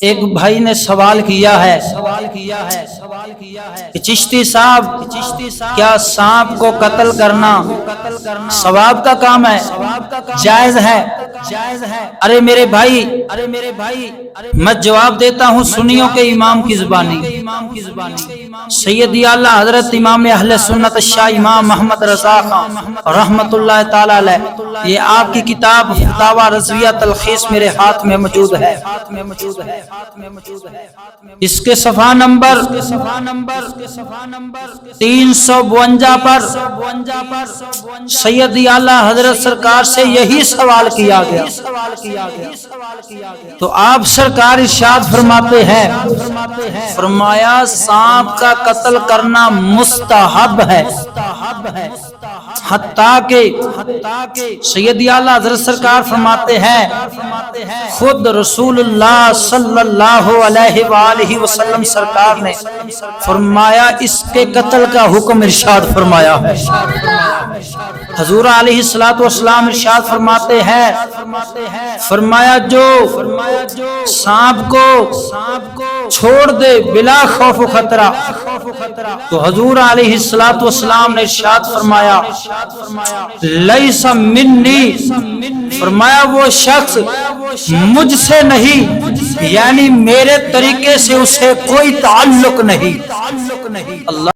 ایک بھائی نے سوال کیا ہے کہ چشتی صاحب کیا سانپ کو قتل کرنا ثواب کا کام ہے، جائز ہے؟ ارے میرے بھائی میں جواب دیتا ہوں سنیوں کے امام کی زبانی۔ سیدی اعلیٰ حضرت امام اہل سنت شاہ امام محمد رضا خان رحمت اللہ تعالی علیہ، یہ آپ کی کتاب فتاوی رضویہ تلخیص میرے ہاتھ میں موجود ہے۔ اس کے صفحہ نمبر 352 پر سیدی اعلیٰ حضرت سرکار سے یہی سوال کیا گیا، تو آپ سرکار ارشاد فرماتے ہیں، فرمایا سانپ کا قتل کرنا مستحب ہے، حتیٰ کہ سیدی اعلیٰ حضرت سرکار فرماتے ہیں خود رسول اللہ صلی اللہ علیہ وآلہ وسلم سرکار نے فرمایا اس کے قتل کا حکم ارشاد فرمایا ہے۔ حضور علیہ الصلوۃ والسلام ارشاد فرماتے ہیں، فرمایا جو سانپ کو چھوڑ دے بلا خوف و خطرہ، تو حضور علیہ الصلوۃ والسلام نے ارشاد فرمایا لیس منی، فرمایا وہ شخص مجھ سے نہیں، یعنی میرے طریقے سے اسے کوئی تعلق نہیں۔ اللہ